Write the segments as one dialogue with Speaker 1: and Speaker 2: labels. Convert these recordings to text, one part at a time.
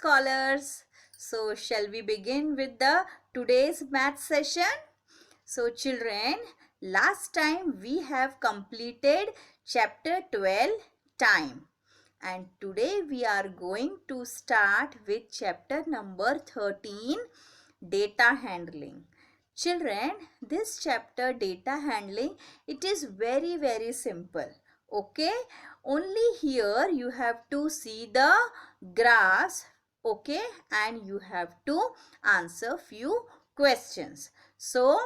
Speaker 1: scholars. So shall we begin with the today's math session? So children, last time we have completed chapter 12 time, and today we are going to start with chapter number 13 data handling. Children, this chapter data handling, it is very simple. Okay, only here you have to see the graphs, okay, and you have to answer few questions. So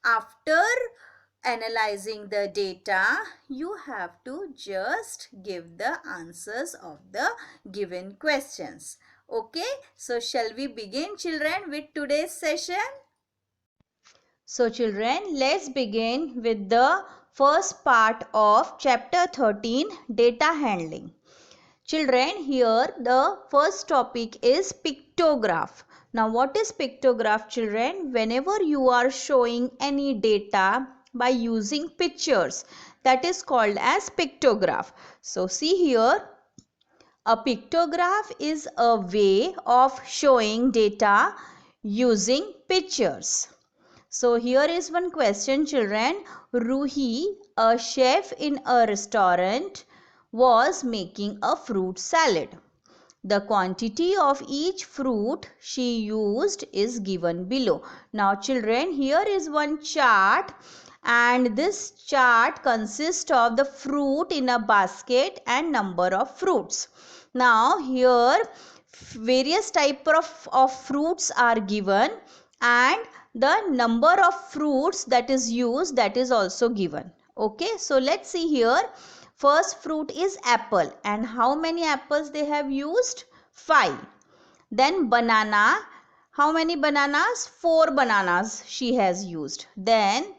Speaker 1: after analyzing the data, you have to just give the answers of the given questions. Okay, so shall we begin, children, with today's session? So children, let's begin with the first part of chapter 13, data handling. Children, here the first topic is pictograph. Now what is pictograph, children? Whenever you are showing any data by using pictures, that is called as pictograph. So see here, a pictograph is a way of showing data using pictures. So here is one question, children. Ruhi, a chef in a restaurant, was making a fruit salad. The quantity of each fruit she used is given below. Now children, here is one chart, and this chart consists of the fruit in a basket and number of fruits. Now here various type of fruits are given, and the number of fruits that is used, that is also given. Okay, so let's see here. First fruit is apple, and how many apples they have used? 5. Then banana, how many bananas? 4 bananas she has used. Then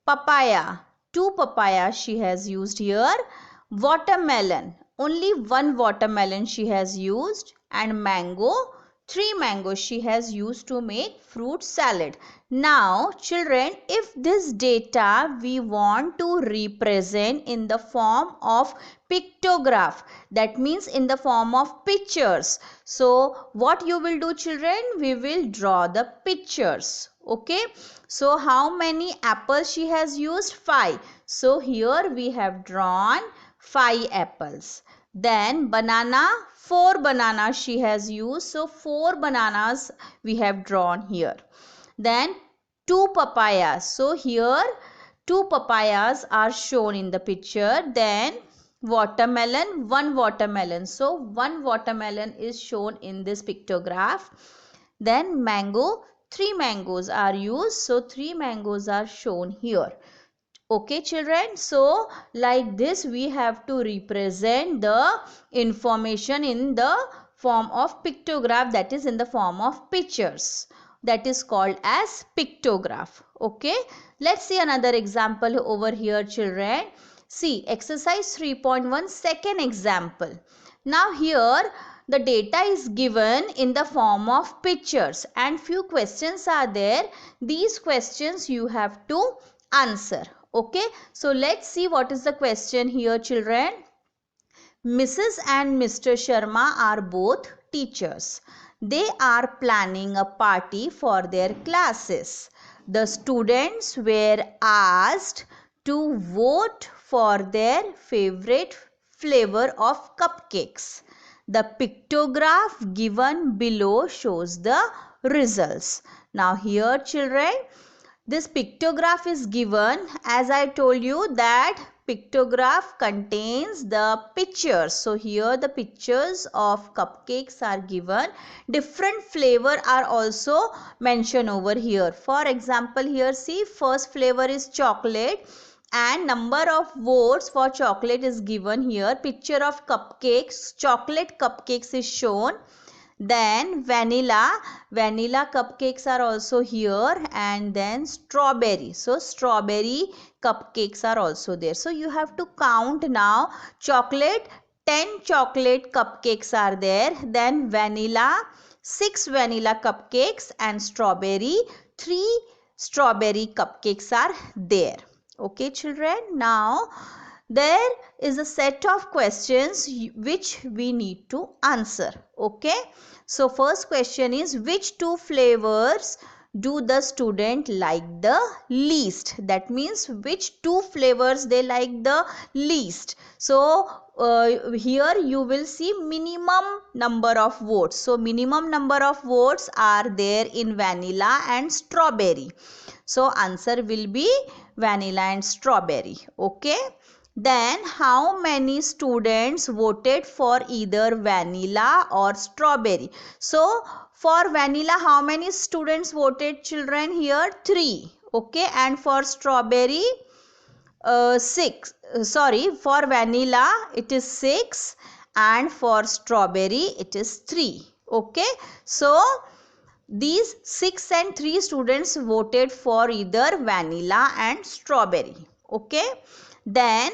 Speaker 1: papaya, 2 papaya she has used here. Watermelon, only 1 watermelon she has used. And mango, 3 mangoes she has used to make fruit salad. Now children, if this data we want to represent in the form of pictograph, that means in the form of pictures, so what you will do, children? We will draw the pictures. Okay, so how many apples she has used? 5. So here we have drawn 5 apples. Then banana, 4 bananas she has used, so 4 bananas we have drawn here. Then 2 papayas, so here 2 papayas are shown in the picture. Then watermelon, 1 watermelon, so 1 watermelon is shown in this pictograph. Then mango, 3 mangoes are used, so 3 mangoes are shown here. Okay children, so like this we have to represent the information in the form of pictograph, that is in the form of pictures, that is called as pictograph. Okay, let's see another example over here, children. See exercise 3.1 second example. Now here the data is given in the form of pictures and few questions are there. These questions you have to answer. Okay, so let's see what is the question here, children. Mrs. and Mr. Sharma are both teachers. They are planning a party for their classes. The students were asked to vote for their favorite flavor of cupcakes. The pictograph given below shows the results. Now here, children, this pictograph is given, as I told you that pictograph contains the pictures. So here the pictures of cupcakes are given. Different flavor are also mentioned over here. For example, here see first flavor is chocolate and number of votes for chocolate is given here. Picture of cupcakes, chocolate cupcakes is shown. Then vanilla cupcakes are also here, and then strawberry, so strawberry cupcakes are also there. So you have to count now. Chocolate, 10 chocolate cupcakes are there. Then vanilla, 6 vanilla cupcakes, and strawberry, 3 strawberry cupcakes are there. Okay children, now there is a set of questions which we need to answer. Okay, so first question is, which two flavors do the student like the least? That means which two flavors they like the least. So here you will see minimum number of votes. So minimum number of votes are there in vanilla and strawberry. So answer will be vanilla and strawberry. Okay. Then how many students voted for either vanilla or strawberry? So for vanilla, how many students voted, children? Here 3. Okay, and for strawberry 6. For vanilla it is 6 and for strawberry it is 3. Okay, so these 6 and 3 students voted for either vanilla and strawberry. Okay, then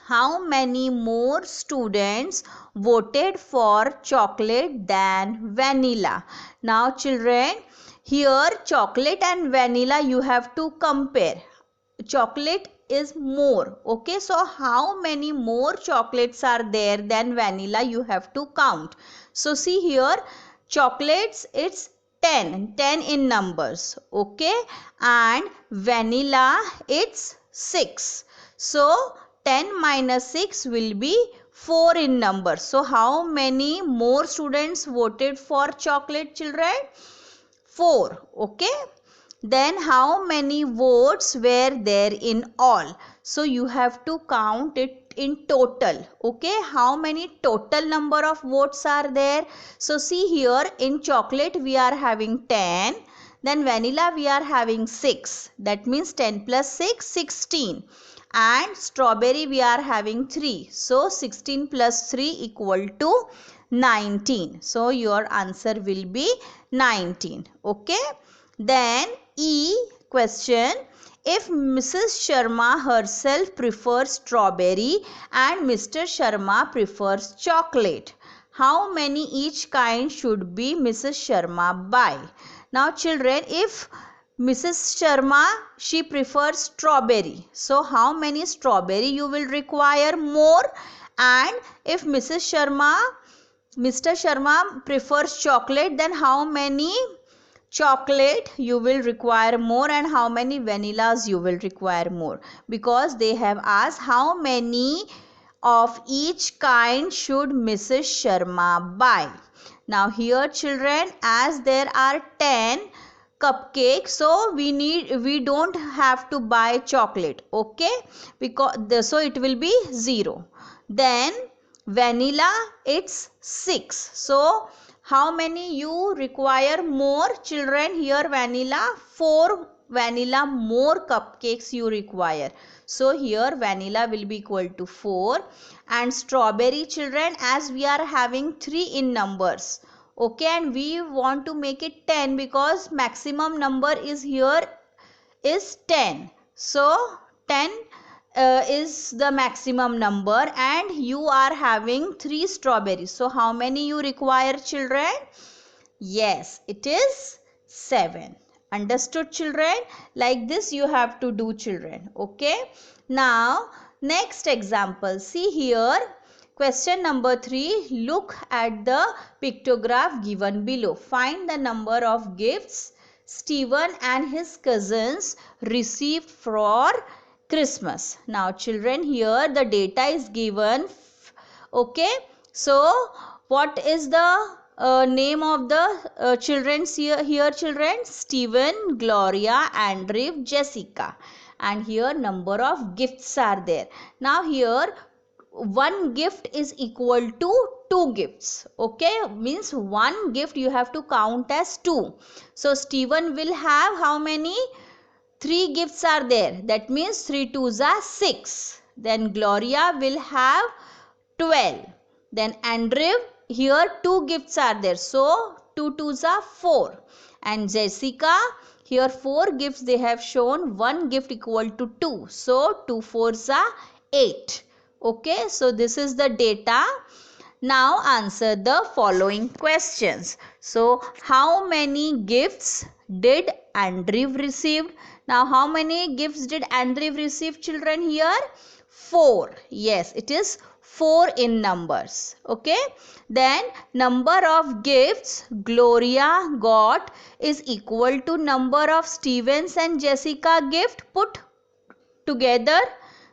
Speaker 1: how many more students voted for chocolate than vanilla? Now children, here chocolate and vanilla you have to compare. Chocolate is more. Okay, so how many more chocolates are there than vanilla, you have to count. So see here, chocolates it's 10 in numbers. Okay, and vanilla it's 6. So 10 minus 6 will be 4 in number. So how many more students voted for chocolate, children? 4. Okay, then how many votes were there in all? So you have to count it in total. Okay, how many total number of votes are there? So see here, in chocolate we are having 10, then vanilla we are having 6. That means 10 plus 6, 16. And strawberry we are having 3. So 16 plus 3 equal to 19. So your answer will be 19. Okay. Then E question, if Mrs. Sharma herself prefers strawberry and Mr. Sharma prefers chocolate, how many each kind should be Mrs. Sharma buy? Now children, if Mrs. Sharma, she prefers strawberry, so how many strawberry you will require? More. And if Mr. Sharma prefers chocolate, then how many chocolate you will require more, and how many vanillas you will require more, because they have asked how many of each kind should Mrs. Sharma buy. Now here children, as there are 10 cupcakes, so we don't have to buy chocolate. Okay, because so it will be 0. Then vanilla it's 6. So how many you require more, children? Here vanilla 4 vanilla more cupcakes you require. So here vanilla will be equal to 4, and strawberry, children, as we are having 3 in numbers. Okay, and we want to make it 10 because maximum number is here is 10. So 10 is the maximum number, and you are having 3 strawberries. So how many you require, children? Yes, it is 7. Understood, children? Like this you have to do, children. Okay. Now next example. See here. Question number 3. Look at the pictograph given below. Find the number of gifts Stephen and his cousins received for Christmas. Now children, here the data is given. Okay, so what is the name of the children here children? Stephen, Gloria, Andrew, Jessica. And here number of gifts are there. Now here one gift is equal to 2 gifts. Okay, means one gift you have to count as 2. So Stephen will have how many? 3 gifts are there. That means 3 2s are 6. Then Gloria will have 12. Then Andrew, here 2 gifts are there. So 2 2s are 4. And Jessica, here 4 gifts they have shown. 1 gift equal to 2. So 2 4s are 8. Okay, so this is the data. Now answer the following questions. So how many gifts did Andrew receive? Now how many gifts did Andrew receive, children? Here 4. Yes, it is 4 in numbers. Okay. Then number of gifts Gloria got is equal to number of Stevens and Jessica gift put together.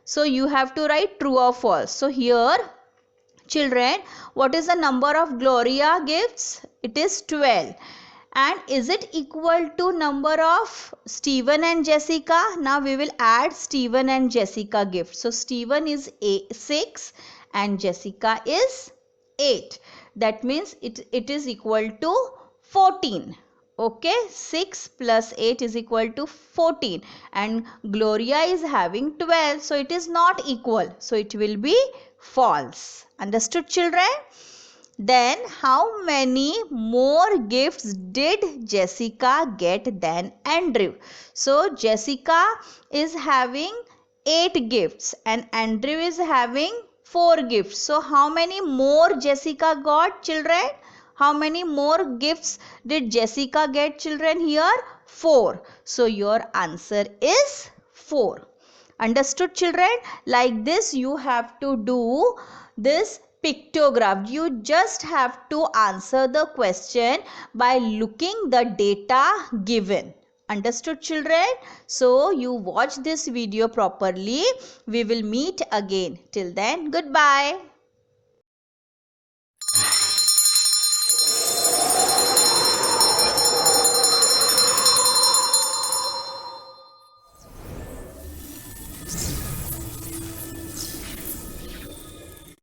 Speaker 1: So you have to write true or false. So here, children, what is the number of Gloria gifts? It is 12. And is it equal to number of Stephen and Jessica? Now we will add Stephen and Jessica gifts. So Stephen is 6 and Jessica is 8. That means it is equal to 14. Okay, 6 plus 8 is equal to 14 and Gloria is having 12, so it is not equal, so it will be false. Understood, children? Then how many more gifts did Jessica get than Andrew? So Jessica is having 8 gifts and Andrew is having 4 gifts. So how many more Jessica got, children? How many more gifts did Jessica get, children? Here 4. So your answer is 4. Understood, children? Like this you have to do this pictograph. You just have to answer the question by looking the data given. Understood, children? So you watch this video properly. We will meet again. Till then, goodbye.